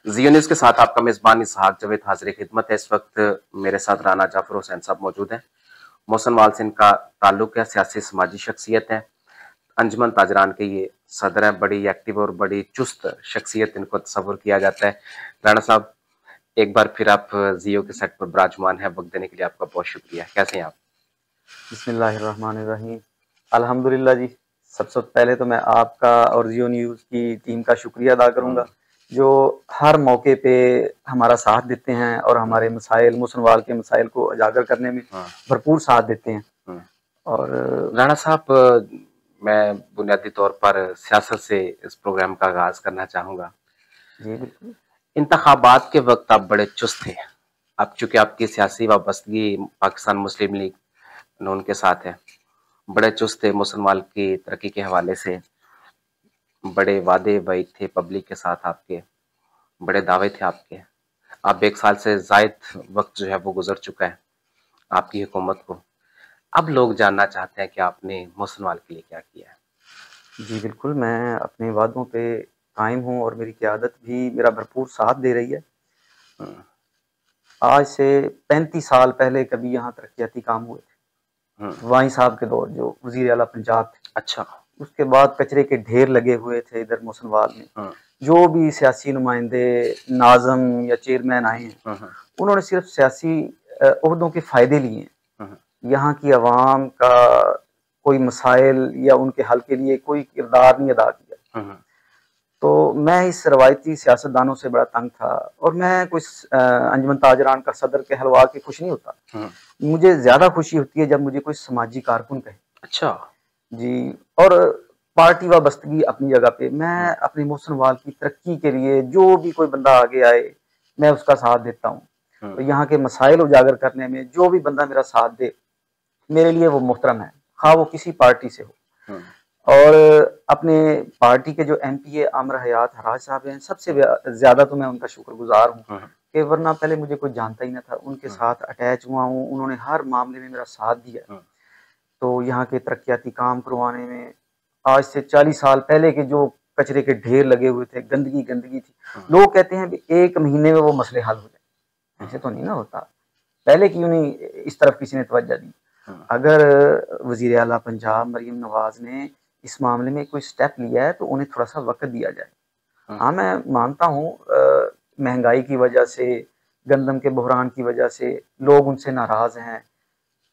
जियो news के साथ आपका मेज़बान इसहाक जावेद हाज़िर खिदमत है। इस वक्त मेरे साथ राना जाफर हुसैन साहब मौजूद हैं। मोहसन वाल से इनका ताल्लुक है, सियासी समाजी शख्सियत है, अंजुमन ताजरान के ये सदर हैं। बड़ी एक्टिव और बड़ी चुस्त शख्सियत इनको तस्वुर किया जाता है। राना साहब, एक बार फिर आप जियो के सेट पर विराजमान हैं। वक्त देने के लिए आपका बहुत शुक्रिया। कैसे हैं आप? बिस्मिल्लाहिर्रहमानिर्रहीम। अल्हम्दुलिल्लाह जी। सबसे पहले तो मैं आपका और जियो न्यूज़ की टीम का शुक्रिया अदा करूंगा, जो हर मौके पे हमारा साथ देते हैं और हमारे मसाइल, मुसलवाल के मसाइल को उजागर करने में भरपूर साथ देते हैं। और राणा साहब, मैं बुनियादी तौर पर सियासत से इस प्रोग्राम का आगाज करना चाहूंगा। जी बिल्कुल। इंतखाबात के वक्त आप बड़े चुस्त थे। अब चूंकि आपकी सियासी वाबस्तगी पाकिस्तान मुस्लिम लीग नून के साथ है, बड़े चुस्त थे। मुसलमान की तरक्की के हवाले से बड़े वादे वईद थे पब्लिक के साथ, आपके बड़े दावे थे आपके। अब 1 साल से जायद वक्त जो है वो गुजर चुका है आपकी हुकूमत को। अब लोग जानना चाहते हैं कि आपने मुसलमान के लिए क्या किया है। जी बिल्कुल, मैं अपने वादों पे कायम हूँ और मेरी क़यादत भी मेरा भरपूर साथ दे रही है। आज से 35 साल पहले कभी यहाँ तरक्याती काम हुए थे। वाई साहब के दौर, जो वज़ीर आला पंजाब थे। अच्छा। उसके बाद कचरे के ढेर लगे हुए थे इधर मोसनवाल में। जो भी सियासी नुमाइंदे, नाज़म या चेयरमैन आए हैं, उन्होंने सिर्फ सियासी ओहदों के फ़ायदे लिए हैं। यहाँ की अवाम का कोई मसाइल या उनके हल के लिए कोई किरदार नहीं अदा किया। तो मैं इस रवायती सियासतदानों से बड़ा तंग था और मैं कोई अंजुमन ताजरान का सदर कहलवा के खुश नहीं होता। मुझे ज़्यादा खुशी होती है जब मुझे कोई समाजी कारकुन कहे। अच्छा। जी। और पार्टी वाबस्तगी अपनी जगह पे, मैं अपने मोहसन की तरक्की के लिए जो भी कोई बंदा आगे आए, मैं उसका साथ देता हूँ। तो यहाँ के मसाइल उजागर करने में जो भी बंदा मेरा साथ दे, मेरे लिए वो मुहतरम है, ख़ाह वो किसी पार्टी से हो। और अपने पार्टी के जो एमपीए आमिर हयात हराज साहब हैं, सबसे ज़्यादा तो मैं उनका शुक्रगुजार हूँ कि वरना पहले मुझे कोई जानता ही ना था। उनके साथ अटैच हुआ हूँ, उन्होंने हर मामले में मेरा साथ दिया। तो यहाँ के तरक्याती काम करवाने में आज से 40 साल पहले के जो कचरे के ढेर लगे हुए थे, गंदगी थी। लोग कहते हैं कि 1 महीने में वो मसले हल हो जाए। ऐसे तो नहीं ना होता। पहले क्यों नहीं इस तरफ किसी ने तवज्जो दी? अगर वज़ीर आला पंजाब मरियम नवाज ने इस मामले में कोई स्टेप लिया है तो उन्हें थोड़ा-सा वक़्त दिया जाए। हाँ, मैं मानता हूँ महँगाई की वजह से, गंदम के बहरान की वजह से लोग उनसे नाराज़ हैं।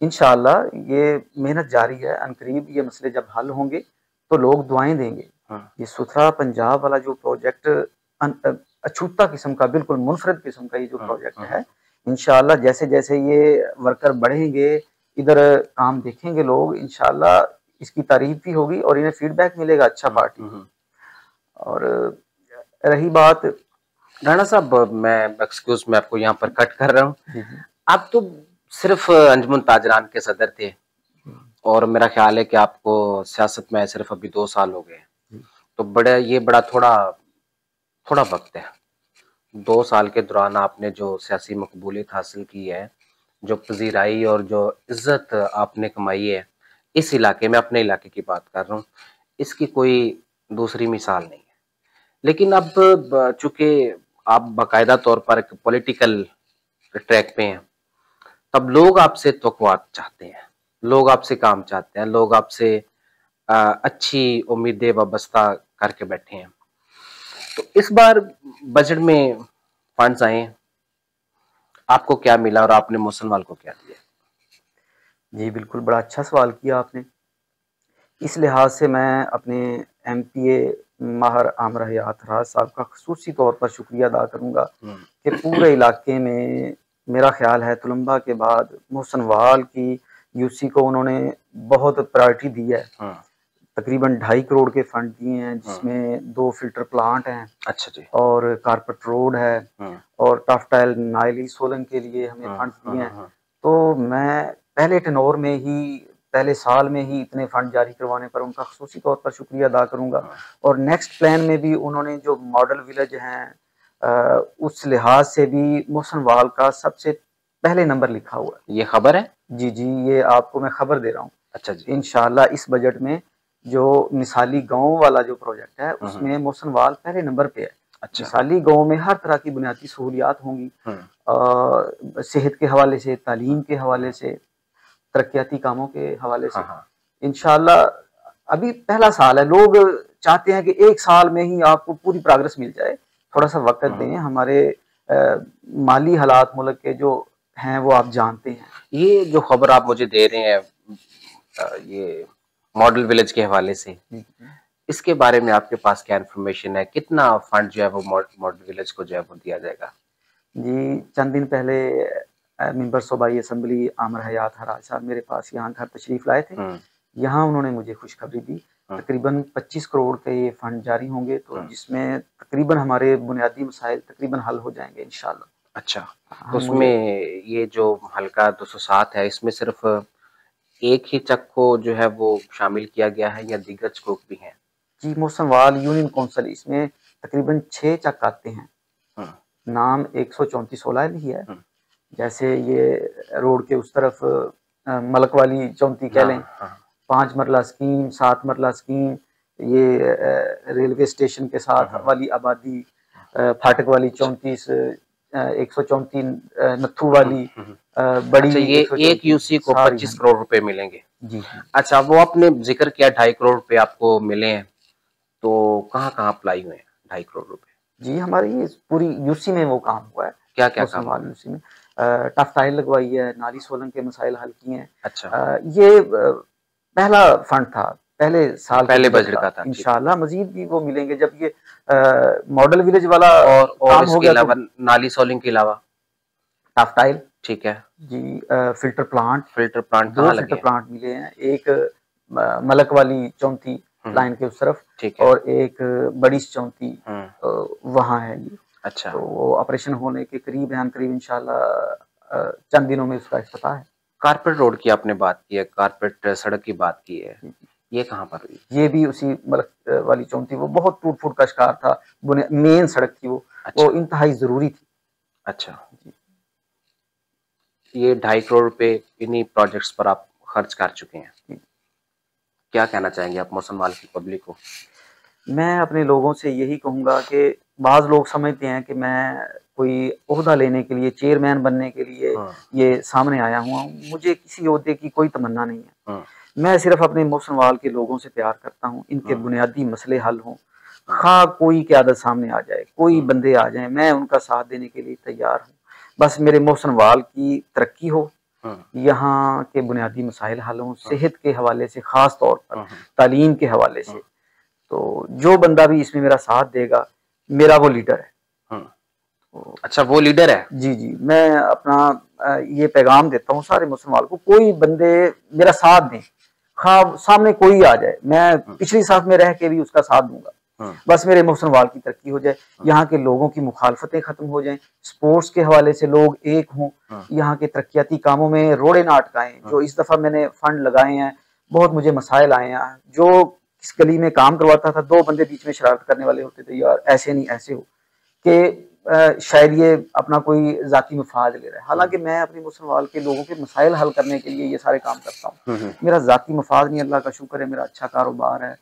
इंशाअल्लाह ये मेहनत जारी है, अनकरीब ये मसले जब हल होंगे तो लोग दुआएं देंगे। ये सुथरा पंजाब वाला जो प्रोजेक्ट अछूता किस्म का, बिल्कुल मुनफरद किस्म का ये जो प्रोजेक्ट है, इंशाअल्लाह जैसे जैसे ये वर्कर बढ़ेंगे, इधर काम देखेंगे लोग, इंशाअल्लाह इसकी तारीफ भी होगी और इन्हें फीडबैक मिलेगा अच्छा पार्टी। और रही बात, राणा साहब, मैं आपको यहाँ पर कट कर रहा हूँ। आप तो सिर्फ अंजुमन ताजरान के सदर थे और मेरा ख्याल है कि आपको सियासत में सिर्फ अभी 2 साल हो गए, तो बड़ा थोड़ा वक्त है। 2 साल के दौरान आपने जो सियासी मकबूलियत हासिल की है, जो पजीराई और जो इज्जत आपने कमाई है इस इलाके में, अपने इलाके की बात कर रहा हूँ, इसकी कोई दूसरी मिसाल नहीं है। लेकिन अब चूंकि आप बाकायदा तौर पर एक पॉलिटिकल ट्रैक पे हैं, तब लोग आपसे तवक्कुआत चाहते हैं, लोग आपसे काम चाहते हैं, लोग आपसे अच्छी उम्मीदें वाबस्ता करके बैठे हैं। तो इस बार बजट में फंड्स आए, आपको क्या मिला और आपने मुसलमान को क्या दिया? जी बिल्कुल, बड़ा अच्छा सवाल किया आपने। इस लिहाज से मैं अपने एमपीए माहर आमिर हयात हराज साहब का खसूसी तौर पर शुक्रिया अदा करूँगा कि पूरे इलाके में मेरा ख्याल है तुलम्बा के बाद मोहसन वाल की यूसी को उन्होंने बहुत प्रायोरिटी दी है। तकरीबन 2.5 करोड़ के फंड दिए हैं, जिसमें 2 फिल्टर प्लांट हैं। अच्छा जी। और कारपेट रोड है और टफ टाइल नाइली सोलन के लिए हमें फंड दिए हैं। तो मैं पहले टेनोर में ही, पहले साल में ही इतने फंड जारी करवाने पर उनका खसूसी तौर पर शुक्रिया अदा करूँगा। और नेक्स्ट प्लान में भी उन्होंने जो मॉडल विलेज हैं, उस लिहाज से भी मोहसन वाल का सबसे पहले नंबर लिखा हुआ है। ये खबर है? जी जी, ये आपको मैं खबर दे रहा हूँ। अच्छा जी। इंशाल्लाह इस बजट में जो मिसाली गांव वाला जो प्रोजेक्ट है, उसमें मोहसन वाल पहले नंबर पे है। अच्छा। मिसाली गाँव में हर तरह की बुनियादी सहूलियात होंगी, सेहत के हवाले से, तालीम के हवाले से, तरक्याती कामों के हवाले हाँ, से। हाँ। इंशाल्लाह अभी पहला साल है, लोग चाहते हैं कि 1 साल में ही आपको पूरी प्रोग्रेस मिल जाए। थोड़ा-सा वक़्त दें, हमारे माली हालात मुल्क के जो हैं वो आप जानते हैं। ये जो खबर आप मुझे दे रहे हैं ये मॉडल विलेज के हवाले से, इसके बारे में आपके पास क्या इन्फॉर्मेशन है? कितना फंड जो है वो मॉडल विलेज को जो है वो दिया जाएगा? जी, चंद दिन पहले मेंबर सूबाई असेंबली आमिर हयात हराज साहब मेरे पास यहाँ घर तशरीफ़ लाए थे। हुँ, यहाँ उन्होंने मुझे खुशखबरी दी, हुँ, तकरीबन 25 करोड़ के ये फंड जारी होंगे, तो हुँ। जिसमें तकरीबन हमारे बुनियादी मसाइल तकरीबन हल हो जाएँगे इंशाल्लाह। अच्छा, तो हाँ, उसमें मुझे ये जो हल्का 207 है, इसमें सिर्फ़ एक ही चक को जो है वो शामिल किया गया है या दीगर चकों भी हैं? जी, मोहसन यूनियन कौंसिल इसमें तकरीबन 6 चक आते हैं। हुँ, नाम 134-16 ही है। हुँ। जैसे ये रोड के उस तरफ मलक वाली चौंती कह हाँ, लें, हाँ। 5 मरला स्कीम, 7 मरला स्कीम, ये रेलवे स्टेशन के हुँ, साथ हुँ। वाली आबादी, फाटक वाली अच्छा। 34, 134 नत्थू हुँ, वाली, हुँ, हुँ। बड़ी अच्छा, ये एक 134 यूसी को सारी, 25 हाँ करोड़ रुपए मिलेंगे। जी, जी। अच्छा, वो आपने ज़िक्र किया 2.5 करोड़ रुपए आपको मिले हैं, तो कहाँ-कहाँ अप्लाई हुए हैं 2.5 करोड़ रुपए? जी, हमारी ये पूरी यूसी में वो काम हुआ है, क्या-क्या काम हुआ मुसलमान है? यूसी में। टफ टाइल लगवाई है, नाली सोलंग के मसाइल हल किए हैं। अच्छा, ये पहला फंड था, पहले साल के पहले बजट बजट का। का था, ठीक है। इंशाल्लाह मज़ीद भी वो मिलेंगे जब ये मॉडल विलेज वाला और काम हो इसके गया तो अलावा नाली सॉलिंग के अलावा? टफ टाइल ठीक है, जी, फ़िल्टर प्लांट, फ़िल्टर प्लांट 2 कहाँ लगे फ़िल्टर हैं? प्लांट मिले हैं। एक मलक वाली चौंती हुँ, हुँ, लाइन के उस तरफ, ठीक है। और एक बड़ी चौंती हुँ, वहाँ है ये। अच्छा। तो वो ऑपरेशन होने के करीब है, अनकरीब इंशाल्लाह चंद दिनों में उसका इफ्तिताह है। कारपेट रोड की आपने बात की है, कारपेट सड़क की बात की है, ये कहाँ पर हुई? ये भी उसी मलक वाली चौंती, वो बहुत टूट-फूट का शिकार था। मेन सड़क थी वो अच्छा, इंतहाई ज़रूरी थी। अच्छा। ये 2.5 करोड़ रुपए इन्हीं प्रोजेक्ट्स पर आप खर्च कर चुके हैं। जी। क्या कहना चाहेंगे आप मुसलमान की पब्लिक को? मैं अपने लोगों से यही कहूँगा कि बाज़ लोग समझते हैं कि मैं कोई ओहदा लेने के लिए, चेयरमैन बनने के लिए हाँ, ये सामने आया हुआ हूँ। मुझे किसी ओहदे की कोई तमन्ना नहीं है। हाँ, मैं सिर्फ़ अपने मोहसन के लोगों से प्यार करता हूँ, इनके हाँ, बुनियादी मसले हल हों। हाँ, ख़्वाह कोई क़यादत सामने आ जाए, कोई हाँ, बंदे आ जाएँ, मैं उनका साथ देने के लिए तैयार हूँ। बस मेरे मोहसन की तरक्की हो, हाँ, यहाँ के बुनियादी मसाइल हल हों, हाँ, सेहत के हवाले से ख़ास तौर पर, हाँ, हाँ, तालीम के हवाले से। हाँ, तो जो बंदा भी इसमें मेरा साथ देगा, मेरा वो लीडर है। हाँ। तो अच्छा, वो लीडर है? जी, जी, मैं अपना ये पैगाम देता हूँ सारे मुसलमान को, कोई बंदे मेरा साथ दें, ख़्वाह सामने कोई आ जाए, मैं हाँ, पिछली साफ में रह के भी उसका साथ दूँगा। हाँ, बस मेरे मोहसन की तरक्की हो जाए, हाँ, यहाँ के लोगों की मुखालफतें खत्म हो जाएँ, स्पोर्ट्स के हवाले से लोग एक हों, हाँ, यहाँ के तरक्याती कामों में रोड़े ना अटकाएँ। हाँ, जो इस दफ़ा मैंने फंड लगाए हैं, बहुत मुझे मसाइल आए हैं। जो इस गली में काम करवाता था, 2 बंदे बीच में शरारत करने वाले होते थे, यार ऐसे नहीं ऐसे हो, कि शायद ये अपना कोई ज़ाती मफ़ाद ले रहा है। हाँ, हालाँकि मैं अपने मुसलमान के लोगों के मसाइल हल करने के लिए ये सारे काम करता हूँ। हुँ, हुँ, मेरा ज़ाती मफ़ाद नहीं, अल्लाह का शुक्र है, मेरा अच्छा कारोबार है।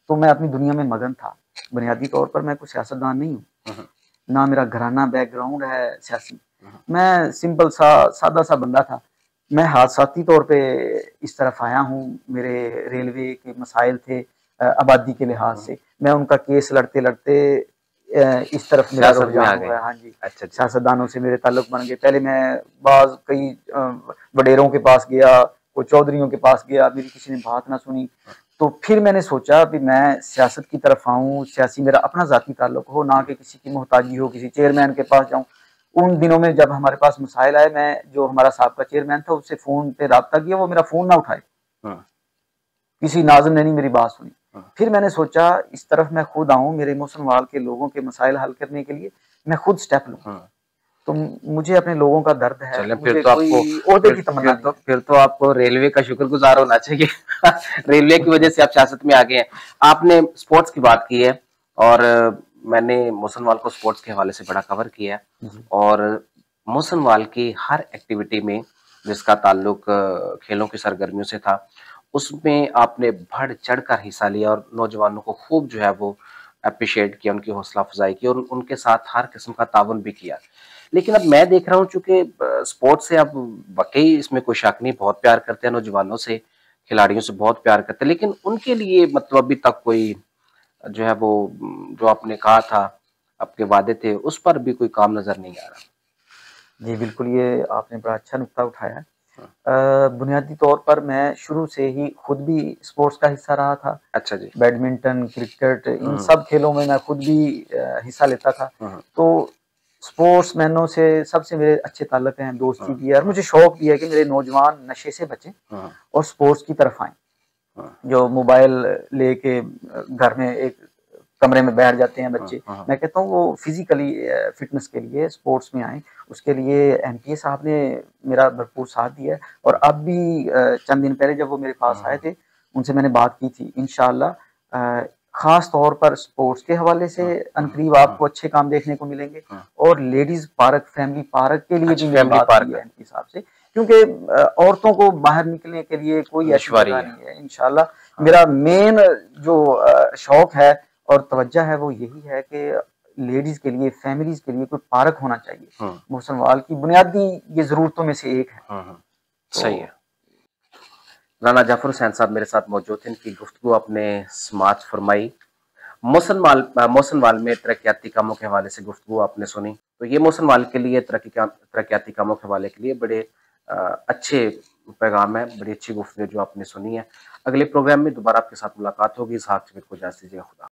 तो मैं अपनी दुनिया में मगन था। बुनियादी तौर पर मैं कोई सियासतदान नहीं हूँ, हुँ, ना मेरा घराना बैकग्राउंड है सियासी। हुँ, मैं सिंपल सा सादा-सा बंदा था। मैं हादसाती तौर पे इस तरफ आया हूँ, मेरे रेलवे के मसाइल थे आबादी के लिहाज हुँ, से। मैं उनका केस लड़ते-लड़ते इस तरफ मेरा सियासत में रुझान आ हुआ गए। है। हाँ जी, अच्छा जी। सियासतदानों से मेरे ताल्लुक बन गए। पहले मैं कई वडेरों के पास गया, कोई चौधरियों के पास गया, मेरी किसी ने बात ना सुनी। तो फिर मैंने सोचा कि मैं सियासत की तरफ आऊँ, सियासी मेरा अपना ज़ाती ताल्लुक हो, ना कि किसी की मोहताजी हो, किसी चेयरमैन के पास जाऊँ। उन दिनों में जब हमारे पास मसाइल आए, मैं जो हमारा साबका चेयरमैन था, उससे फ़ोन पे राब्ता किया, वो मेरा फ़ोन ना उठाए। हाँ, किसी नाज़िम ने नहीं मेरी बात सुनी। हाँ, फिर मैंने सोचा इस तरफ मैं खुद आऊँ, मेरे मोहसन के लोगों के मसाइल हल करने के लिए मैं खुद स्टेप लूँ। हाँ। तो मुझे अपने लोगों का दर्द है, चलें फिर मुझे तो आपको कोई ओहदे की तमन्ना नहीं है। फिर तो आपको रेलवे का शुक्रगुज़ार होना चाहिए। रेलवे की वज़ह से आप सियासत में आ गए हैं। आपने स्पोर्ट्स की बात की है और मैंने मोहसन को स्पोर्ट्स के हवाले से बड़ा कवर किया है जी, और मोहसन की हर एक्टिविटी में जिसका ताल्लुक खेलों की सरगर्मियों से था, उसमें आपने बढ़-चढ़ कर हिस्सा लिया और नौजवानों को खूब जो है वो अप्रिशिएट किया, उनकी हौसला अफजाई की और उनके साथ हर किस्म का ताउन भी किया। लेकिन अब मैं देख रहा हूँ चूंकि स्पोर्ट्स से अब वाकई इसमें कोई शक नहीं, बहुत प्यार करते हैं नौजवानों से, खिलाड़ियों से बहुत प्यार करते हैं, लेकिन उनके लिए मतलब अभी तक कोई जो है वो जो आपने कहा था, आपके वादे थे, उस पर भी कोई काम नजर नहीं आ रहा। जी बिल्कुल, ये आपने बड़ा अच्छा नुक्ता उठाया है। हाँ। बुनियादी तौर पर मैं शुरू से ही खुद भी स्पोर्ट्स का हिस्सा रहा था। अच्छा जी। बैडमिंटन, क्रिकेट, इन हम्म। सब खेलों में मैं खुद भी हिस्सा लेता था। हम्म। तो स्पोर्ट्समैनों से सबसे मेरे अच्छे ताल्लुक हैं, दोस्ती हम्म। भी है और मुझे शौक भी है कि मेरे नौजवान नशे से बचें हम्म। और स्पोर्ट्स की तरफ आएं। हम्म। जो मोबाइल लेके घर में एक कमरे में बैठ जाते हैं बच्चे, मैं कहता हूँ वो फिजिकली फिटनेस के लिए स्पोर्ट्स में आए। उसके लिए एमपीए साहब ने मेरा भरपूर साथ दिया है और अब भी चंद दिन पहले जब वो मेरे पास आए थे, उनसे मैंने बात की थी। इंशाल्लाह खास तौर पर स्पोर्ट्स के हवाले से अनकरीब आपको अच्छे काम देखने को मिलेंगे और लेडीज पार्क, फैमिली पार्क के लिए भी मैंने फैमिली बात की पार्क है एमपी साहब से, क्योंकि औरतों को बाहर निकलने के लिए कोई ऐसी दुश्वारी जगह है। नहीं है। इंशाल्लाह मेरा मेन जो शौक है और तवज्जो है वो यही है कि लेडीज के लिए, फैमिलीज के लिए कोई पार्क होना चाहिए। मोहसन वाल की बुनियादी ये जरूरतों में से एक है। सही है। राना जाफर हुसैन साहब मेरे साथ मौजूद थे, इनकी गुफ्तगू आपने समाअत फरमाई। मोहसन वाल में तरक्याती कामों के हवाले से गुफ्तगू आपने सुनी, तो ये मोहसन वाल के लिए तरक्याती कामों के हवाले के लिए बड़े अच्छे पैगाम है, बड़ी अच्छी गुफ्तगू जो आपने सुनी है। अगले प्रोग्राम में दोबारा आपके साथ मुलाकात होगी। इस हाथ से मेरे को इजाज़त दीजिए। खुदा।